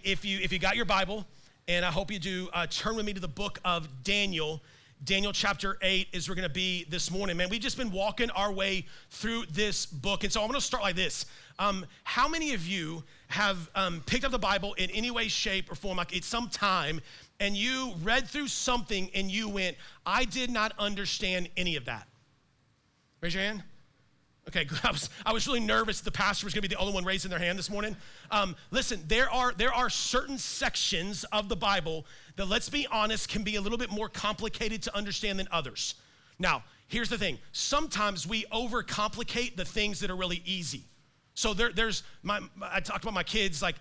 if you got your Bible, and I hope you do, turn with me to the book of Daniel. Daniel chapter 8 is where we're going to be this morning. Man, we've just been walking our way through this book. And so I'm going to start like this. How many of you have picked up the Bible in any way, shape, or form, like it's some time, and you read through something and you went, I did not understand any of that? Raise your hand. Okay, good. I was really nervous the pastor was going to be the only one raising their hand this morning. Listen, there are certain sections of the Bible that, let's be honest, can be a little bit more complicated to understand than others. Now, here's the thing. Sometimes we overcomplicate the things that are really easy. So I talked about my kids, like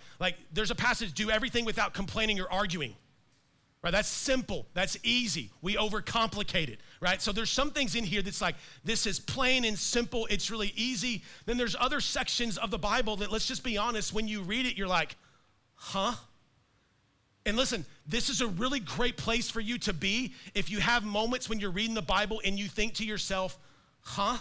there's a passage, do everything without complaining or arguing. Right, that's simple, that's easy. We overcomplicate it, right? So there's some things in here that's like, this is plain and simple, it's really easy. Then there's other sections of the Bible that, let's just be honest, when you read it, you're like, huh? And listen, this is a really great place for you to be if you have moments when you're reading the Bible and you think to yourself, huh?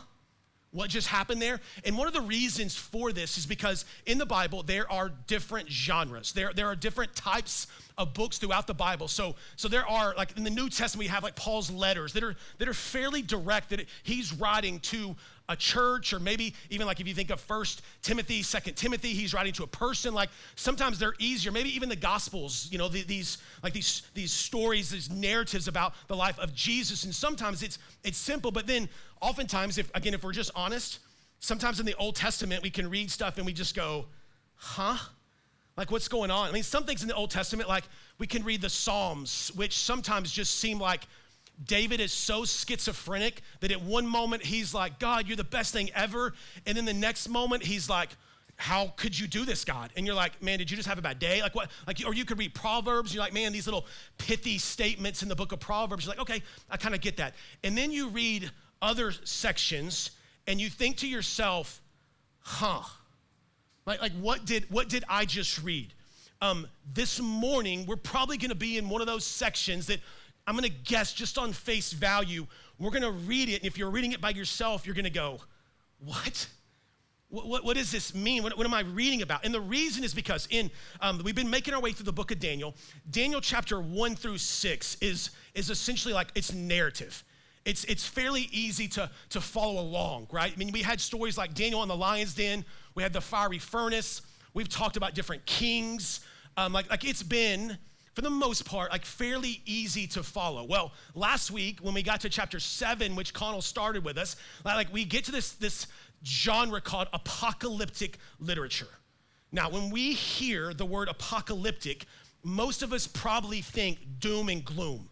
What just happened there? And one of the reasons for this is because in the Bible, there are different genres. There are different types of books throughout the Bible. So there are, like in the New Testament, we have like Paul's letters that are fairly direct, that he's writing to a church, or maybe even like if you think of 1 Timothy, 2 Timothy, he's writing to a person. Like sometimes they're easier, maybe even the Gospels, you know, these stories, these narratives about the life of Jesus. And sometimes it's simple, but then oftentimes, if we're just honest, sometimes in the Old Testament, we can read stuff and we just go, huh? Like what's going on? I mean, some things in the Old Testament, like we can read the Psalms, which sometimes just seem like David is so schizophrenic that at one moment he's like, God, you're the best thing ever. And then the next moment he's like, how could you do this, God? And you're like, man, did you just have a bad day? Like what? Like, or you could read Proverbs. You're like, man, these little pithy statements in the book of Proverbs. You're like, okay, I kind of get that. And then you read other sections and you think to yourself, huh? Like what did I just read? This morning, we're probably going to be in one of those sections that I'm going to guess just on face value, we're going to read it. And if you're reading it by yourself, you're going to go, what? What does this mean? What am I reading about? And the reason is because we've been making our way through the book of Daniel. Daniel chapter 1 through 6 is essentially like it's narrative. It's fairly easy to follow along, right? I mean, we had stories like Daniel in the lion's den. We had the fiery furnace. We've talked about different kings. Like it's been, for the most part, like fairly easy to follow. Well, last week when we got to chapter 7, which Connell started with us, like we get to this genre called apocalyptic literature. Now, when we hear the word apocalyptic, most of us probably think doom and gloom.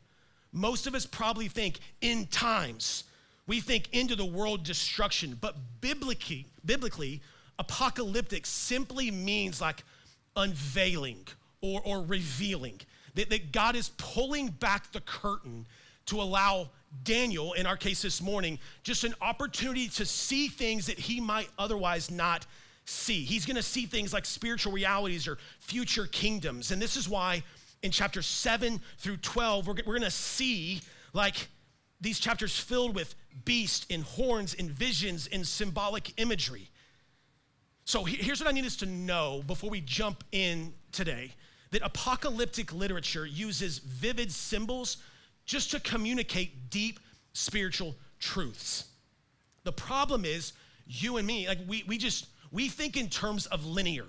Most of us probably think end times. We think end of the world destruction. But biblically, apocalyptic simply means like unveiling or revealing. That God is pulling back the curtain to allow Daniel, in our case this morning, just an opportunity to see things that he might otherwise not see. He's going to see things like spiritual realities or future kingdoms. And this is why in chapter 7 through 12, we're going to see like these chapters filled with beasts and horns and visions and symbolic imagery. So here's what I need us to know before we jump in today, that apocalyptic literature uses vivid symbols just to communicate deep spiritual truths. The problem is, you and me, like we think in terms of linear.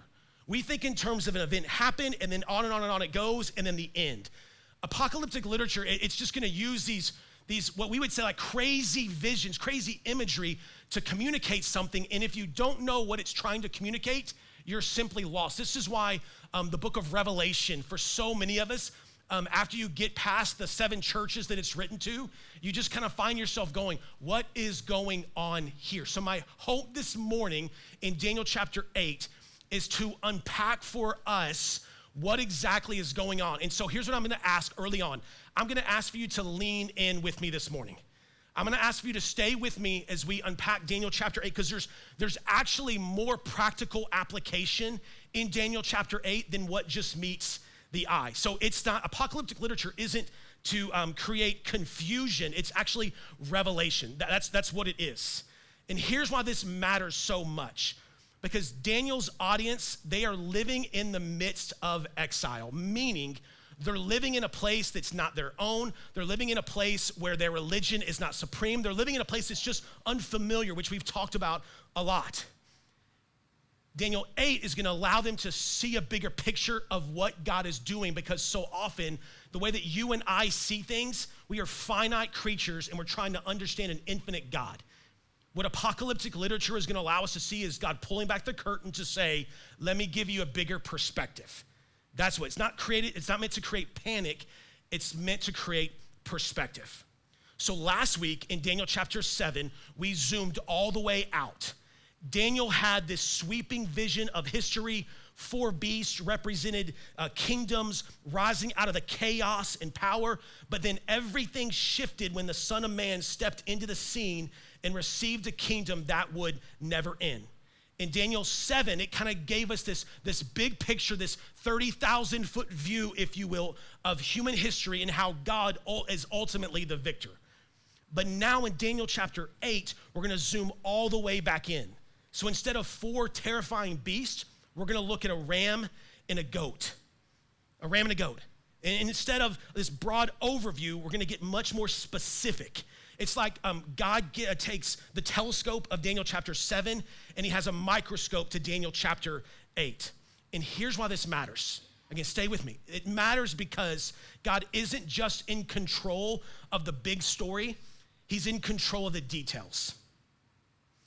We think in terms of an event happened and then on and on and on it goes and then the end. Apocalyptic literature, it's just gonna use these what we would say like crazy visions, crazy imagery to communicate something. And if you don't know what it's trying to communicate, you're simply lost. This is why the book of Revelation, for so many of us, after you get past the 7 churches that it's written to, you just kind of find yourself going, what is going on here? So my hope this morning in Daniel chapter 8 is to unpack for us what exactly is going on. And so here's what I'm gonna ask early on. I'm gonna ask for you to lean in with me this morning. I'm gonna ask for you to stay with me as we unpack Daniel chapter 8, because there's actually more practical application in Daniel chapter 8 than what just meets the eye. So it's not, apocalyptic literature isn't to create confusion, it's actually revelation. That's what it is. And here's why this matters so much. Because Daniel's audience, they are living in the midst of exile, meaning they're living in a place that's not their own. They're living in a place where their religion is not supreme. They're living in a place that's just unfamiliar, which we've talked about a lot. Daniel 8 is gonna allow them to see a bigger picture of what God is doing, because so often, the way that you and I see things, we are finite creatures and we're trying to understand an infinite God. What apocalyptic literature is gonna allow us to see is God pulling back the curtain to say, let me give you a bigger perspective. That's what, it's not meant to create panic, it's meant to create perspective. So last week in Daniel chapter 7, we zoomed all the way out. Daniel had this sweeping vision of history. 4 beasts represented kingdoms rising out of the chaos and power, but then everything shifted when the Son of Man stepped into the scene and received a kingdom that would never end. In Daniel 7, it kind of gave us this big picture, this 30,000 foot view, if you will, of human history and how God is ultimately the victor. But now in Daniel chapter 8, we're gonna zoom all the way back in. So instead of 4 terrifying beasts, we're gonna look at a ram and a goat. A ram and a goat. And instead of this broad overview, we're gonna get much more specific. It's like God takes the telescope of Daniel chapter 7 and he has a microscope to Daniel chapter 8. And here's why this matters. Again, stay with me. It matters because God isn't just in control of the big story, he's in control of the details.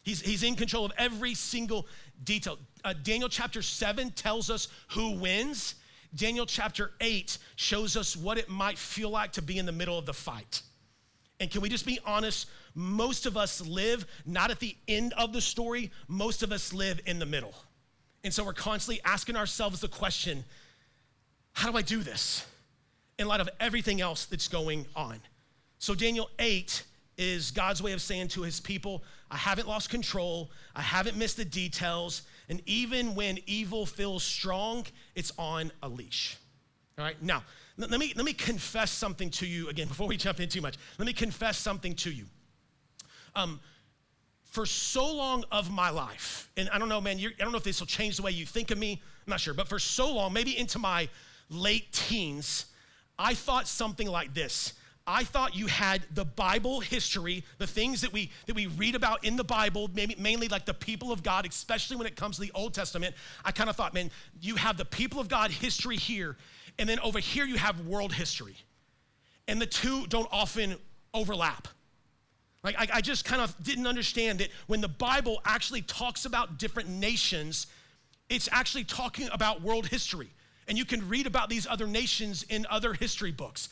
He's in control of every single detail. Daniel chapter 7 tells us who wins. Daniel chapter 8 shows us what it might feel like to be in the middle of the fight. And can we just be honest? Most of us live not at the end of the story, most of us live in the middle. And so we're constantly asking ourselves the question, how do I do this in light of everything else that's going on? So Daniel 8 is God's way of saying to his people, I haven't lost control, I haven't missed the details, and even when evil feels strong, it's on a leash. All right, now, let me confess something to you again, before we jump in too much. Let me confess something to you. For so long of my life, and I don't know, man, I don't know if this will change the way you think of me, I'm not sure, but for so long, maybe into my late teens, I thought something like this. I thought you had the Bible history, the things that we read about in the Bible, maybe mainly like the people of God, especially when it comes to the Old Testament. I kind of thought, man, you have the people of God history here, and then over here you have world history. And the two don't often overlap. Like I just kind of didn't understand that when the Bible actually talks about different nations, it's actually talking about world history. And you can read about these other nations in other history books.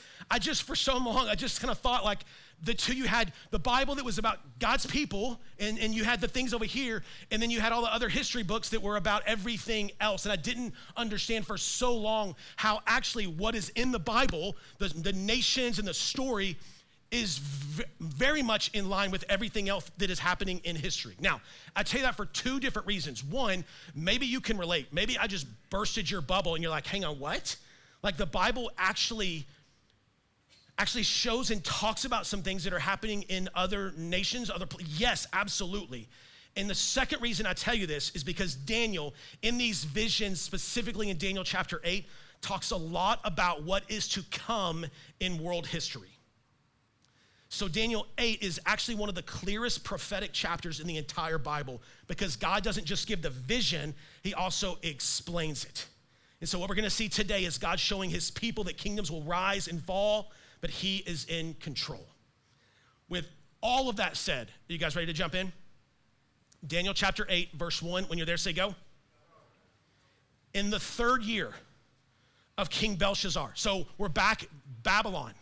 For so long, I just kind of thought like the two, you had the Bible that was about God's people, and you had the things over here, and then you had all the other history books that were about everything else. And I didn't understand for so long how actually what is in the Bible, the nations and the story, is very much in line with everything else that is happening in history. Now, I tell you that for 2 different reasons. One, maybe you can relate. Maybe I just bursted your bubble and you're like, hang on, what? Like the Bible actually shows and talks about some things that are happening in other nations, yes, absolutely. And the second reason I tell you this is because Daniel, in these visions, specifically in Daniel chapter 8, talks a lot about what is to come in world history. So Daniel 8 is actually one of the clearest prophetic chapters in the entire Bible, because God doesn't just give the vision, he also explains it. And so what we're gonna see today is God showing his people that kingdoms will rise and fall, but he is in control. With all of that said, are you guys ready to jump in? Daniel chapter 8, verse 1, when you're there, say go. In the 3rd year of King Belshazzar. So we're back, Babylon.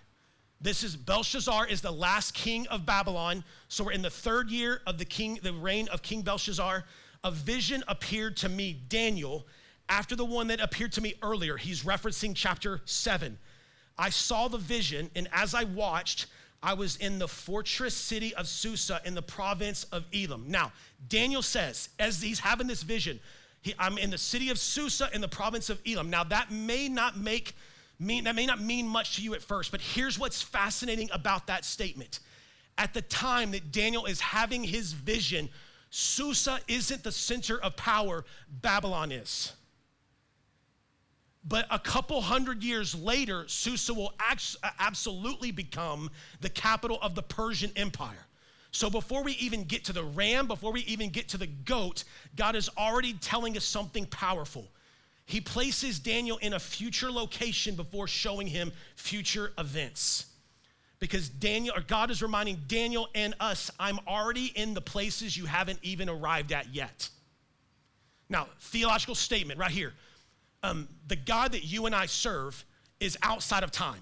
Belshazzar is the last king of Babylon. So we're in the 3rd year of the reign of King Belshazzar. A vision appeared to me, Daniel, after the one that appeared to me earlier. He's referencing chapter 7. I saw the vision, and as I watched, I was in the fortress city of Susa in the province of Elam. Now, Daniel says, as he's having this vision, I'm in the city of Susa in the province of Elam. Now, that may not mean much to you at first, but here's what's fascinating about that statement. At the time that Daniel is having his vision, Susa isn't the center of power, Babylon is. But a couple hundred years later, Susa will absolutely become the capital of the Persian Empire. So before we even get to the ram, before we even get to the goat, God is already telling us something powerful. He places Daniel in a future location before showing him future events. Because God is reminding Daniel and us, I'm already in the places you haven't even arrived at yet. Now, theological statement right here. The God that you and I serve is outside of time.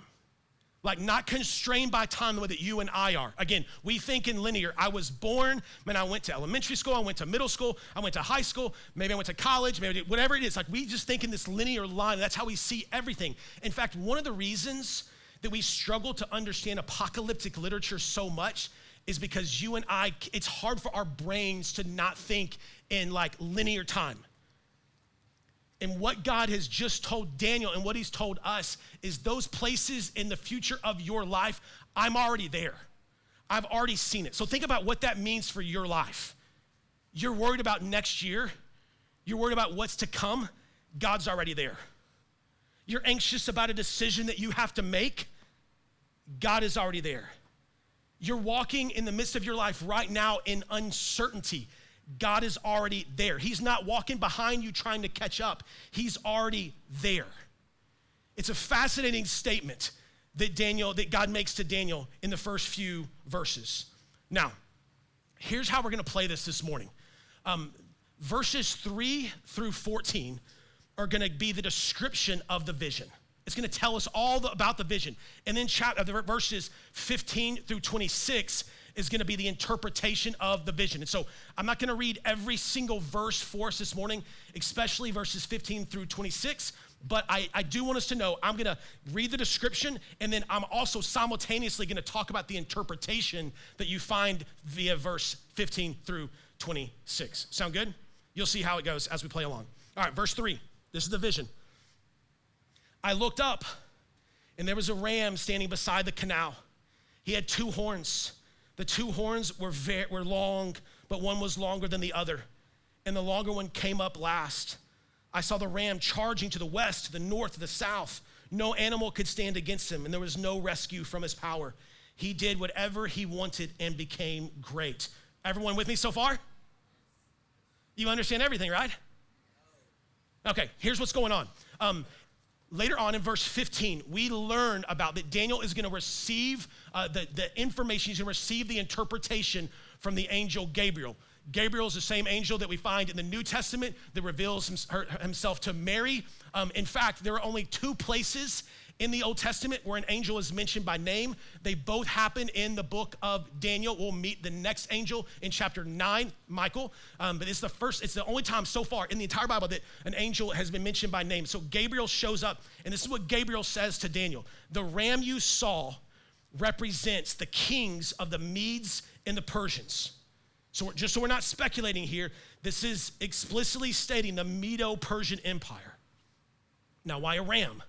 Like not constrained by time the way that you and I are. Again, we think in linear. I was born, man, I went to elementary school, I went to middle school, I went to high school, maybe I went to college, maybe whatever it is. Like we just think in this linear line. That's how we see everything. In fact, one of the reasons that we struggle to understand apocalyptic literature so much is because you and I, it's hard for our brains to not think in like linear time. And what God has just told Daniel and what he's told us is those places in the future of your life, I'm already there. I've already seen it. So think about what that means for your life. You're worried about next year. You're worried about what's to come. God's already there. You're anxious about a decision that you have to make. God is already there. You're walking in the midst of your life right now in uncertainty. God is already there. He's not walking behind you trying to catch up. He's already there. It's a fascinating statement that God makes to Daniel in the first few verses. Now, here's how we're going to play this morning. Verses 3 through 14 are going to be the description of the vision. It's going to tell us all about the vision. And then verses 15 through 26 is going to be the interpretation of the vision. And so I'm not going to read every single verse for us this morning, especially verses 15 through 26, but I do want us to know I'm going to read the description, and then I'm also simultaneously going to talk about the interpretation that you find via verse 15 through 26. Sound good? You'll see how it goes as we play along. All right, verse 3. This is the vision. I looked up, and there was a ram standing beside the canal. He had 2 horns. The 2 horns were long, but one was longer than the other, and the longer one came up last. I saw the ram charging to the west, to the north, to the south. No animal could stand against him, and there was no rescue from his power. He did whatever he wanted and became great. Everyone with me so far? You understand everything, right? Okay, here's what's going on. Later on in verse 15, we learn about that Daniel is going to receive the information. He's going to receive the interpretation from the angel Gabriel. Gabriel is the same angel that we find in the New Testament that reveals himself to Mary. In fact, there are only 2 places in the Old Testament where an angel is mentioned by name. They both happen in the book of Daniel. We'll meet the next angel in chapter 9, Michael. But it's the only time so far in the entire Bible that an angel has been mentioned by name. So Gabriel shows up, and this is what Gabriel says to Daniel. The ram you saw represents the kings of the Medes and the Persians. So just so we're not speculating here, this is explicitly stating the Medo-Persian Empire. Now, why a ram?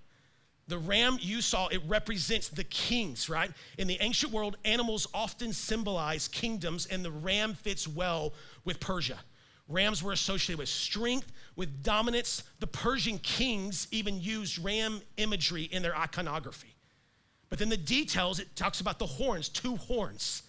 The ram you saw, it represents the kings, right? In the ancient world, animals often symbolize kingdoms, and the ram fits well with Persia. Rams were associated with strength, with dominance. The Persian kings even used ram imagery in their iconography. But then the details, it talks about the horns, 2 horns.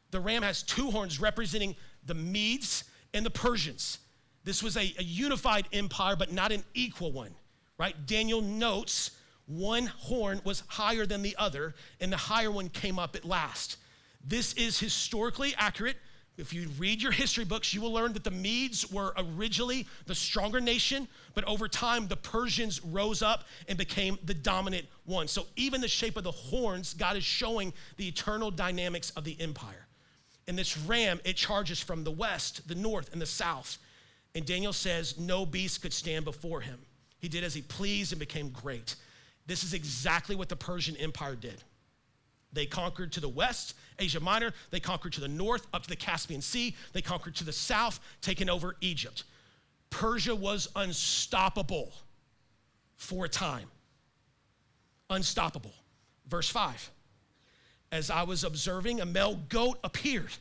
The ram has 2 horns representing the Medes and the Persians. This was a unified empire, but not an equal one, right? Daniel notes one horn was higher than the other, and the higher one came up at last. This is historically accurate. If you read your history books, you will learn that the Medes were originally the stronger nation, but over time, the Persians rose up and became the dominant one. So even the shape of the horns, God is showing the eternal dynamics of the empire. And this ram, it charges from the west, the north, and the south. And Daniel says no beast could stand before him. He did as he pleased and became great. This is exactly what the Persian Empire did. They conquered to the west, Asia Minor. They conquered to the north, up to the Caspian Sea. They conquered to the south, taking over Egypt. Persia was unstoppable for a time. Unstoppable. Verse 5. As I was observing, a male goat appeared,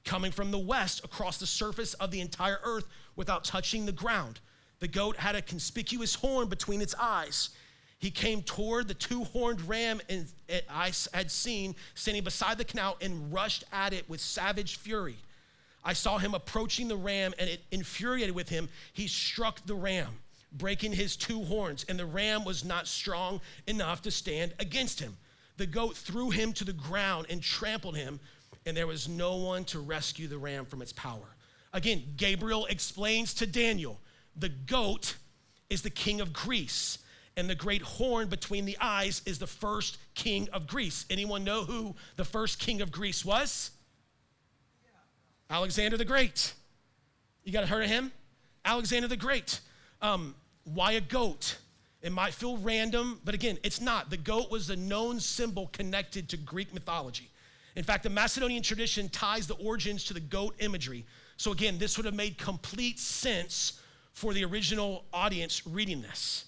coming from the west across the surface of the entire earth without touching the ground. The goat had a conspicuous horn between its eyes. He came toward the two-horned ram I had seen standing beside the canal and rushed at it with savage fury. I saw him approaching the ram, and it infuriated with him. He struck the ram, breaking his two horns, and the ram was not strong enough to stand against him. The goat threw him to the ground and trampled him, and there was no one to rescue the ram from its power. Again, Gabriel explains to Daniel, the goat is the king of Greece, and the great horn between the eyes is the first king of Greece. Anyone know who the first king of Greece was? Yeah. Alexander the Great. You got heard of him? Alexander the Great. Why a goat? It might feel random, but again, it's not. The goat was a known symbol connected to Greek mythology. In fact, the Macedonian tradition ties the origins to the goat imagery. So again, this would have made complete sense for the original audience reading this.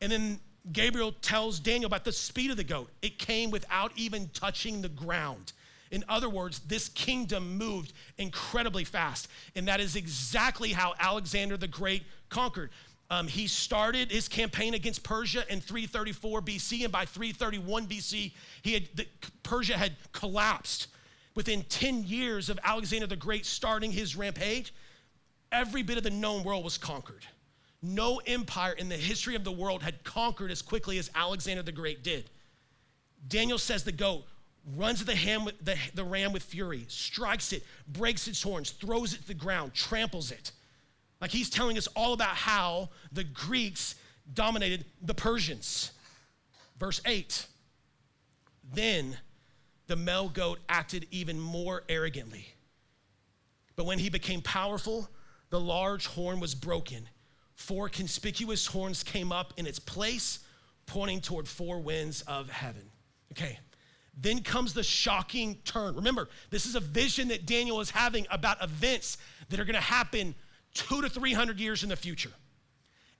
And then Gabriel tells Daniel about the speed of the goat. It came without even touching the ground. In other words, this kingdom moved incredibly fast. And that is exactly how Alexander the Great conquered. He started his campaign against Persia in 334 BC, and by 331 BC, Persia had collapsed. Within 10 years of Alexander the Great starting his rampage, every bit of the known world was conquered. No empire in the history of the world had conquered as quickly as Alexander the Great did. Daniel says the goat runs at the ram with fury, strikes it, breaks its horns, throws it to the ground, tramples it. Like he's telling us all about how the Greeks dominated the Persians. Verse 8, then the male goat acted even more arrogantly. But when he became powerful, the large horn was broken. 4 conspicuous horns came up in its place, pointing toward 4 winds of heaven. Okay, then comes the shocking turn. Remember, this is a vision that Daniel is having about events that are gonna happen 200 to 300 years in the future.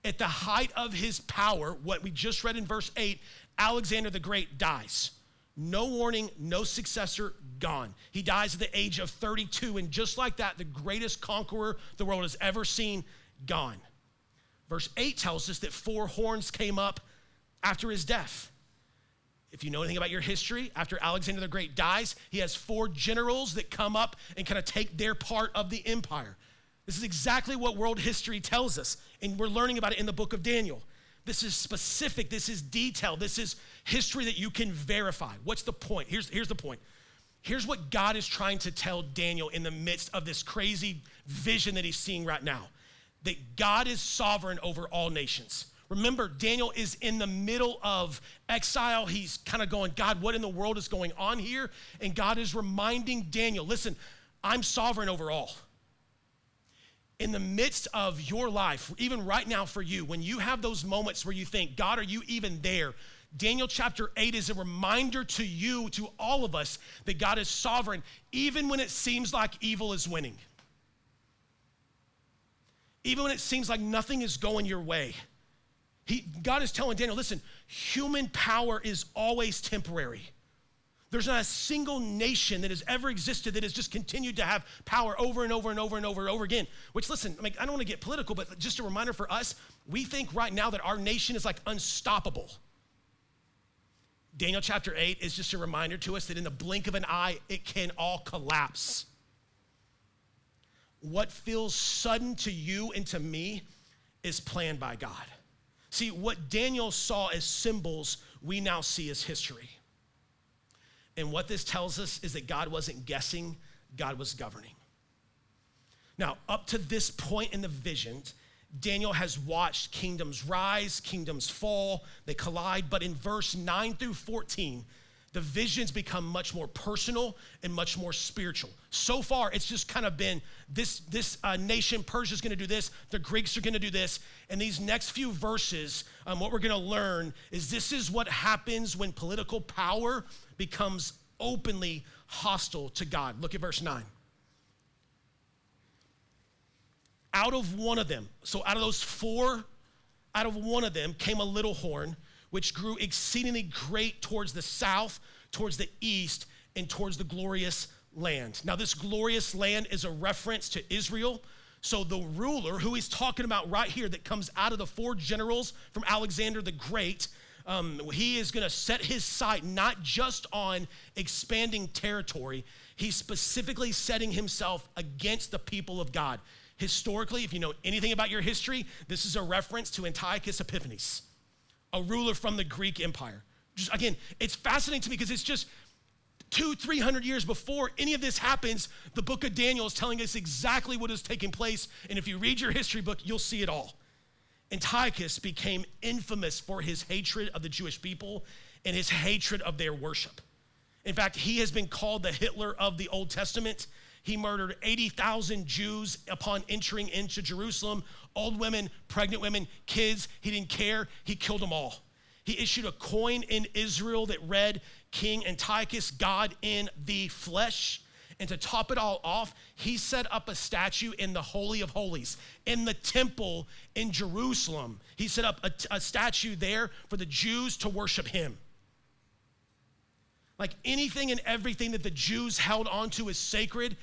At the height of his power, what we just read in verse 8, Alexander the Great dies. No warning, no successor, gone. He dies at the age of 32, and just like that, the greatest conqueror the world has ever seen, gone. Verse 8 tells us that 4 horns came up after his death. If you know anything about your history, after Alexander the Great dies, he has 4 generals that come up and kind of take their part of the empire. This is exactly what world history tells us, and we're learning about it in the book of Daniel. This is specific, this is detailed, this is history that you can verify. What's the point? Here's the point. Here's what God is trying to tell Daniel in the midst of this crazy vision that he's seeing right now. That God is sovereign over all nations. Remember, Daniel is in the middle of exile. He's kind of going, God, what in the world is going on here? And God is reminding Daniel, listen, I'm sovereign over all. In the midst of your life, even right now for you, when you have those moments where you think, God, are you even there? Daniel chapter 8 is a reminder to you, to all of us, that God is sovereign, even when it seems like evil is winning. Even when it seems like nothing is going your way. God is telling Daniel, listen, human power is always temporary. There's not a single nation that has ever existed that has just continued to have power over and over and over and over and over again. Which, listen, I don't want to get political, but just a reminder for us, we think right now that our nation is like unstoppable. Daniel chapter 8 is just a reminder to us that in the blink of an eye, it can all collapse. What feels sudden to you and to me is planned by God. See, what Daniel saw as symbols, we now see as history. And what this tells us is that God wasn't guessing, God was governing. Now, up to this point in the vision, Daniel has watched kingdoms rise, kingdoms fall, they collide, but in verse 9 through 14, the visions become much more personal and much more spiritual. So far, it's just kind of been this nation, Persia's gonna do this, the Greeks are gonna do this, and these next few verses, what we're gonna learn is this is what happens when political power becomes openly hostile to God. Look at verse 9. Out of one of them, so out of those 4, out of one of them came a little horn, which grew exceedingly great towards the south, towards the east, and towards the glorious land. Now, this glorious land is a reference to Israel. So the ruler who he's talking about right here that comes out of the 4 generals from Alexander the Great, he is gonna set his sight not just on expanding territory, he's specifically setting himself against the people of God. Historically, if you know anything about your history, this is a reference to Antiochus Epiphanes, a ruler from the Greek Empire. Just, again, it's fascinating to me because it's just 200-300 years before any of this happens, the book of Daniel is telling us exactly what is taking place. And if you read your history book, you'll see it all. Antiochus became infamous for his hatred of the Jewish people and his hatred of their worship. In fact, he has been called the Hitler of the Old Testament. He murdered 80,000 Jews upon entering into Jerusalem, old women, pregnant women, kids. He didn't care. He killed them all. He issued a coin in Israel that read, King Antiochus, God in the flesh. And to top it all off, he set up a statue in the Holy of Holies, in the temple in Jerusalem. He set up a statue there for the Jews to worship him. Like anything and everything that the Jews held onto as sacred,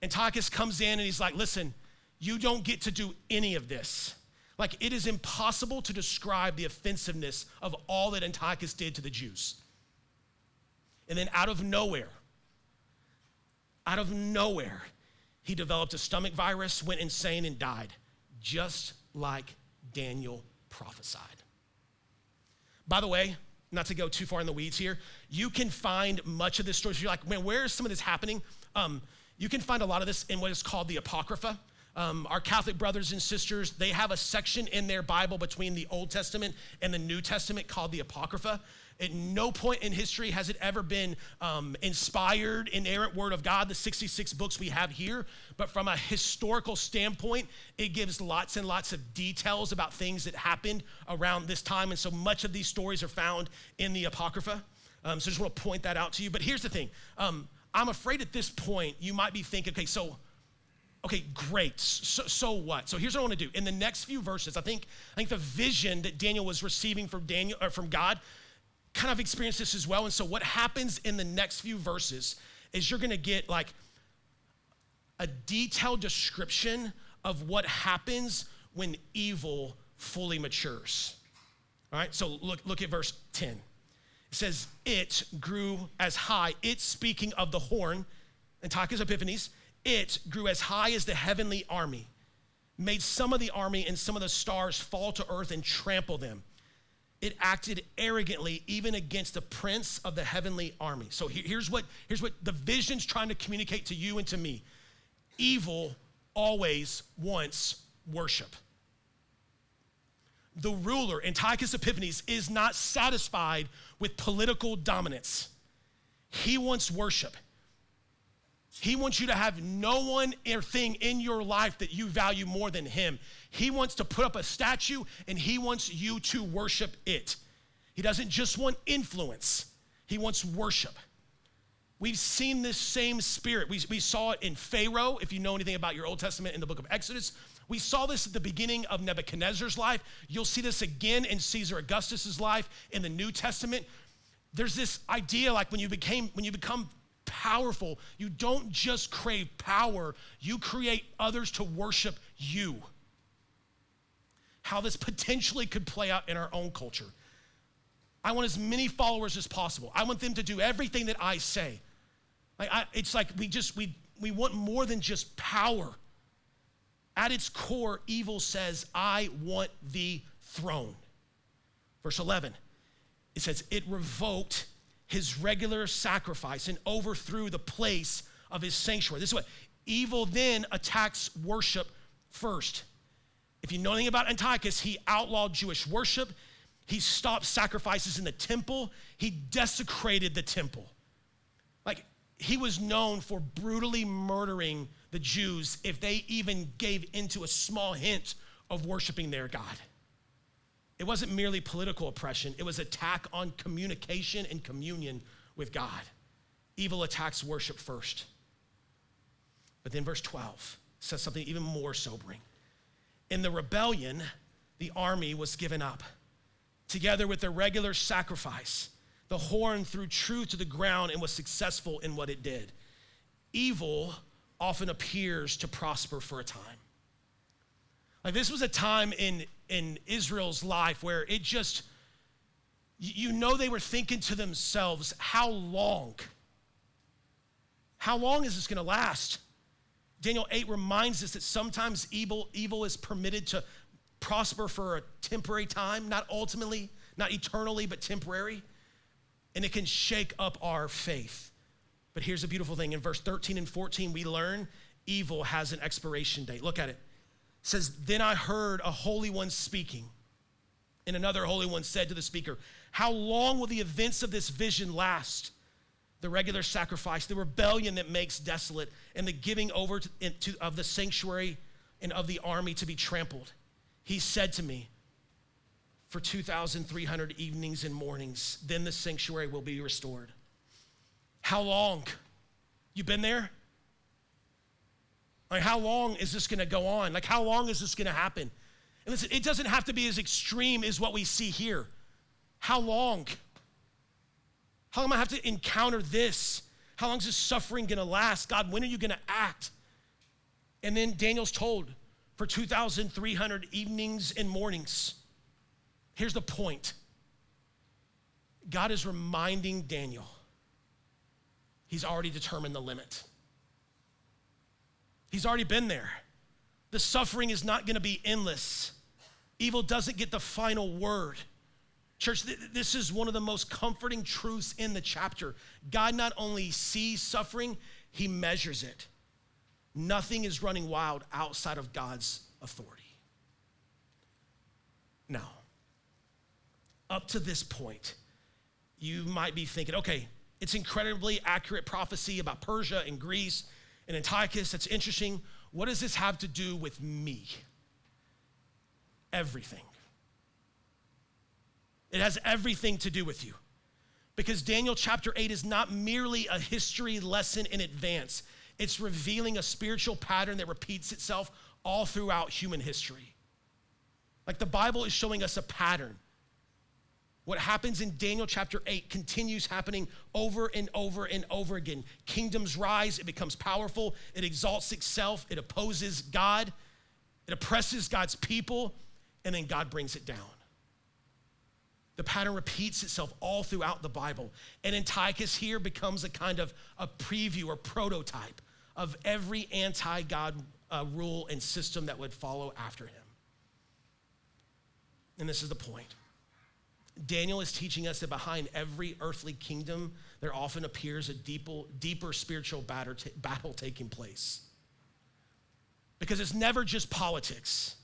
Antiochus comes in and he's like, listen, you don't get to do any of this. Like, it is impossible to describe the offensiveness of all that Antiochus did to the Jews. And then out of nowhere, he developed a stomach virus, went insane, and died, just like Daniel prophesied. By the way, not to go too far in the weeds here, you can find much of this story. So you're like, man, where is some of this happening? You can find a lot of this in what is called the Apocrypha. Our Catholic brothers and sisters, they have a section in their Bible between the Old Testament and the New Testament called the Apocrypha. At no point in history has it ever been inspired, inerrant word of God, the 66 books we have here. But from a historical standpoint, it gives lots and lots of details about things that happened around this time. And so much of these stories are found in the Apocrypha. So I just want to point that out to you. But here's the thing. I'm afraid at this point, you might be thinking, okay, great. So what? So here's what I want to do. In the next few verses, I think the vision that Daniel was receiving from God kind of experienced this as well. And so what happens in the next few verses is you're going to get like a detailed description of what happens when evil fully matures. All right, so look at verse 10. It says, it grew as high. It's speaking of the horn, Antiochus Epiphanes. It grew as high as the heavenly army, made some of the army and some of the stars fall to earth and trample them. It acted arrogantly even against the prince of the heavenly army. So here's what the vision's trying to communicate to you and to me. Evil always wants worship. The ruler, Antiochus Epiphanes, is not satisfied with political dominance. He wants worship. He wants you to have no one or thing in your life that you value more than him. He wants to put up a statue and he wants you to worship it. He doesn't just want influence. He wants worship. We've seen this same spirit. We saw it in Pharaoh, if you know anything about your Old Testament in the book of Exodus. We saw this at the beginning of Nebuchadnezzar's life. You'll see this again in Caesar Augustus's life in the New Testament. There's this idea like when you become powerful, you don't just crave power, you create others to worship you. How this potentially could play out in our own culture. I want as many followers as possible. I want them to do everything that I say. It's like we want more than just power. At its core, evil says, I want the throne. Verse 11, it says, it revoked his regular sacrifice and overthrew the place of his sanctuary. This is what evil then attacks worship first. If you know anything about Antiochus, he outlawed Jewish worship. He stopped sacrifices in the temple. He desecrated the temple. Like, he was known for brutally murdering the Jews if they even gave into a small hint of worshiping their God. It wasn't merely political oppression. It was attack on communication and communion with God. Evil attacks worship first. But then verse 12 says something even more sobering. In the rebellion, the army was given up. Together with the regular sacrifice, the horn threw truth to the ground and was successful in what it did. evil often appears to prosper for a time. Like this was a time in Israel's life where it just, they were thinking to themselves, how long? How long is this gonna last? Daniel 8 reminds us that sometimes evil is permitted to prosper for a temporary time, not ultimately, not eternally, but temporary. And it can shake up our faith. But here's a beautiful thing. In verse 13 and 14, we learn evil has an expiration date. Look at it. It says, then I heard a holy one speaking. And another holy one said to the speaker, how long will the events of this vision last? The regular sacrifice, the rebellion that makes desolate, and the giving over of the sanctuary and of the army to be trampled. He said to me, for 2,300 evenings and mornings, then the sanctuary will be restored. How long? You been there? Like, how long is this gonna go on? Like, how long is this gonna happen? And listen, it doesn't have to be as extreme as what we see here. How long? How long am I have to encounter this? How long is this suffering gonna last? God, when are you gonna act? And then Daniel's told, for 2,300 evenings and mornings. Here's the point. God is reminding Daniel, he's already determined the limit. He's already been there. The suffering is not gonna be endless. Evil doesn't get the final word. Church, this is one of the most comforting truths in the chapter. God not only sees suffering, he measures it. Nothing is running wild outside of God's authority. Now, up to this point, you might be thinking, okay, it's incredibly accurate prophecy about Persia and Greece and Antiochus. That's interesting. What does this have to do with me? Everything. It has everything to do with you. Because Daniel chapter 8 is not merely a history lesson in advance. It's revealing a spiritual pattern that repeats itself all throughout human history. Like the Bible is showing us a pattern. What happens in Daniel chapter 8 continues happening over and over and over again. Kingdoms rise, it becomes powerful, it exalts itself, it opposes God, it oppresses God's people, and then God brings it down. The pattern repeats itself all throughout the Bible. And Antiochus here becomes a kind of a preview or prototype of every anti-God rule and system that would follow after him. And this is the point. Daniel is teaching us that behind every earthly kingdom, there often appears a deeper spiritual battle taking place. Because it's never just politics.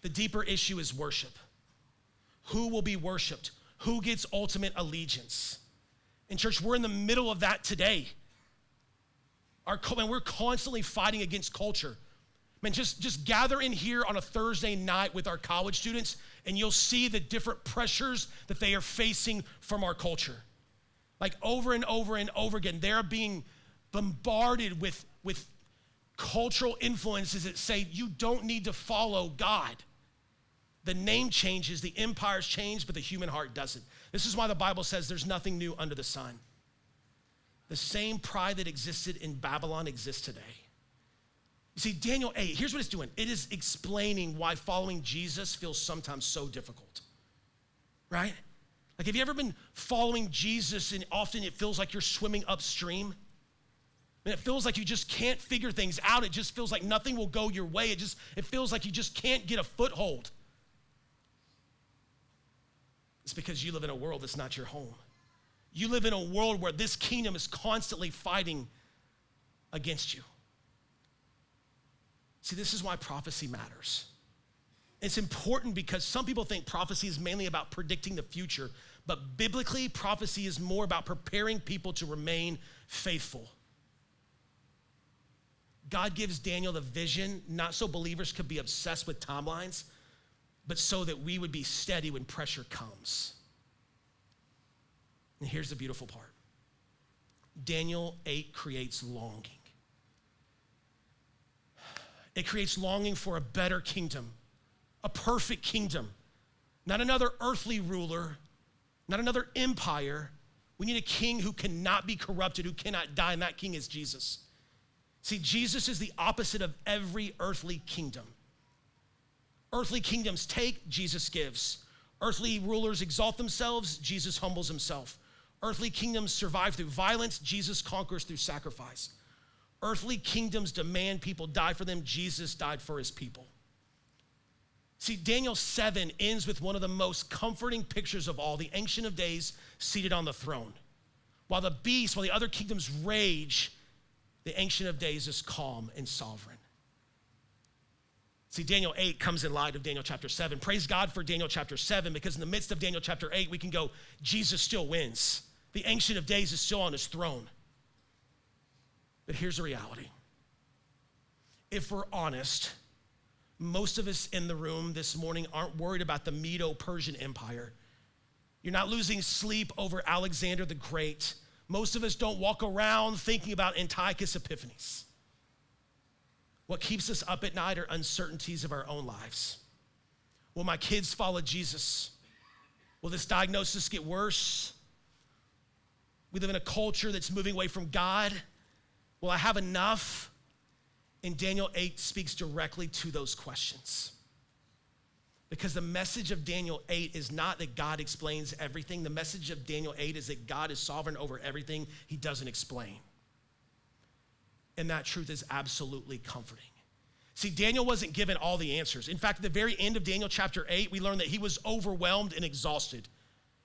The deeper issue is worship. Who will be worshiped? Who gets ultimate allegiance? And church, we're in the middle of that today. We're constantly fighting against culture. Man, just gather in here on a Thursday night with our college students and you'll see the different pressures that they are facing from our culture. Like over and over and over again, they're being bombarded with cultural influences that say you don't need to follow God. The name changes, the empires change, but the human heart doesn't. This is why the Bible says there's nothing new under the sun. The same pride that existed in Babylon exists today. You see, Daniel 8, here's what it's doing. It is explaining why following Jesus feels sometimes so difficult, right? Like, have you ever been following Jesus and often it feels like you're swimming upstream? And it feels like you just can't figure things out. It just feels like nothing will go your way. It feels like you just can't get a foothold. It's because you live in a world that's not your home. You live in a world where this kingdom is constantly fighting against you. See, this is why prophecy matters. It's important because some people think prophecy is mainly about predicting the future, but biblically, prophecy is more about preparing people to remain faithful. God gives Daniel the vision, not so believers could be obsessed with timelines, but so that we would be steady when pressure comes. And here's the beautiful part. Daniel 8 creates longing. It creates longing for a better kingdom, a perfect kingdom, not another earthly ruler, not another empire, We need a king who cannot be corrupted, who cannot die, and that king is Jesus. See, Jesus is the opposite of every earthly kingdom. Earthly kingdoms take, Jesus gives. Earthly rulers exalt themselves, Jesus humbles himself. Earthly kingdoms survive through violence, Jesus conquers through sacrifice. Earthly kingdoms demand people die for them, Jesus died for his people. See, Daniel 7 ends with one of the most comforting pictures of all, the Ancient of Days seated on the throne. While the other kingdoms rage, the Ancient of Days is calm and sovereign. See, Daniel 8 comes in light of Daniel chapter 7. Praise God for Daniel chapter 7, because in the midst of Daniel chapter 8, we can go, Jesus still wins. The Ancient of Days is still on his throne. But here's the reality. If we're honest, most of us in the room this morning aren't worried about the Medo-Persian Empire. You're not losing sleep over Alexander the Great. Most of us don't walk around thinking about Antiochus Epiphanes. What keeps us up at night are uncertainties of our own lives. Will my kids follow Jesus? Will this diagnosis get worse? We live in a culture that's moving away from God. Will I have enough? And Daniel 8 speaks directly to those questions. Because the message of Daniel 8 is not that God explains everything. The message of Daniel 8 is that God is sovereign over everything he doesn't explain. And that truth is absolutely comforting. See, Daniel wasn't given all the answers. In fact, at the very end of Daniel chapter 8, we learn that he was overwhelmed and exhausted.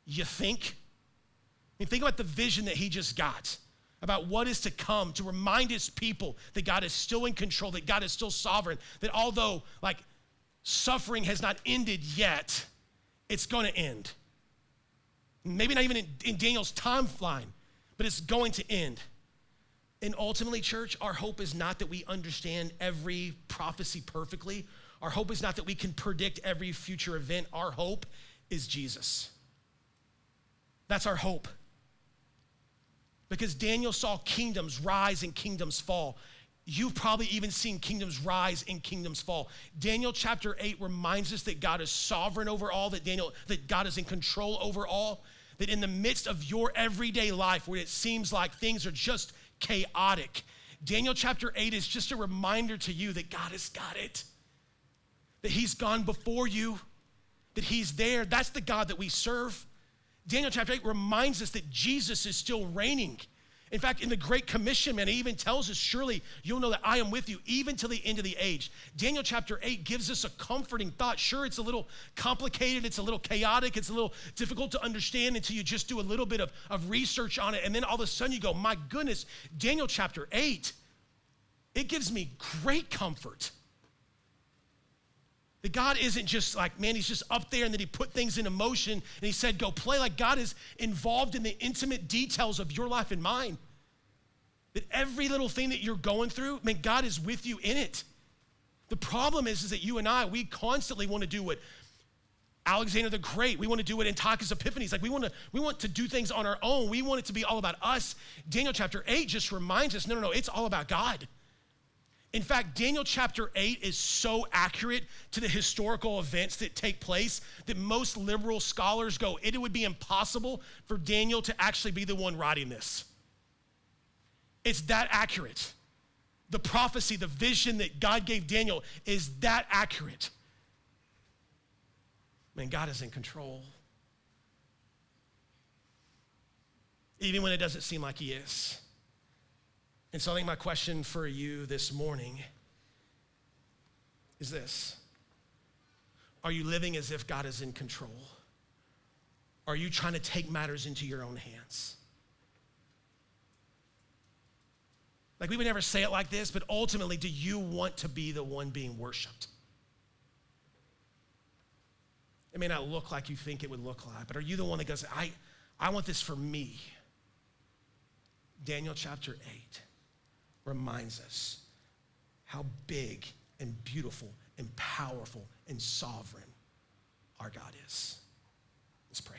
You think? I mean, think about the vision that he just got about what is to come, to remind his people that God is still in control, that God is still sovereign, that although suffering has not ended yet, it's going to end. Maybe not even in Daniel's timeline, but it's going to end. And ultimately, church, our hope is not that we understand every prophecy perfectly. Our hope is not that we can predict every future event. Our hope is Jesus. That's our hope. Because Daniel saw kingdoms rise and kingdoms fall. You've probably even seen kingdoms rise and kingdoms fall. Daniel chapter 8 reminds us that God is sovereign over all, that God is in control over all, that in the midst of your everyday life where it seems like things are just chaotic, Daniel chapter 8 is just a reminder to you that God has got it, that he's gone before you, that he's there. That's the God that we serve. Daniel chapter 8 reminds us that Jesus is still reigning. In fact, in the Great Commission, man, he even tells us, surely you'll know that I am with you even till the end of the age. Daniel chapter 8 gives us a comforting thought. Sure, it's a little complicated, it's a little chaotic, it's a little difficult to understand until you just do a little bit of research on it, and then all of a sudden you go, my goodness, Daniel chapter 8, it gives me great comfort. That God isn't just like, man, he's just up there and that he put things into motion and he said, go play. Like God is involved in the intimate details of your life and mine. That every little thing that you're going through, man, God is with you in it. The problem is that you and I, we constantly want to do what Alexander the Great, we want to do what Antiochus Epiphanes, we want to do things on our own. We want it to be all about us. Daniel chapter 8 just reminds us, no, it's all about God. In fact, Daniel chapter 8 is so accurate to the historical events that take place that most liberal scholars go, it would be impossible for Daniel to actually be the one writing this. It's that accurate. The prophecy, the vision that God gave Daniel is that accurate. Man, God is in control. Even when it doesn't seem like he is. And so I think my question for you this morning is this. Are you living as if God is in control? Are you trying to take matters into your own hands? Like, we would never say it like this, but ultimately, do you want to be the one being worshiped? It may not look like you think it would look like, but are you the one that goes, I want this for me? Daniel chapter 8 reminds us how big and beautiful and powerful and sovereign our God is. Let's pray.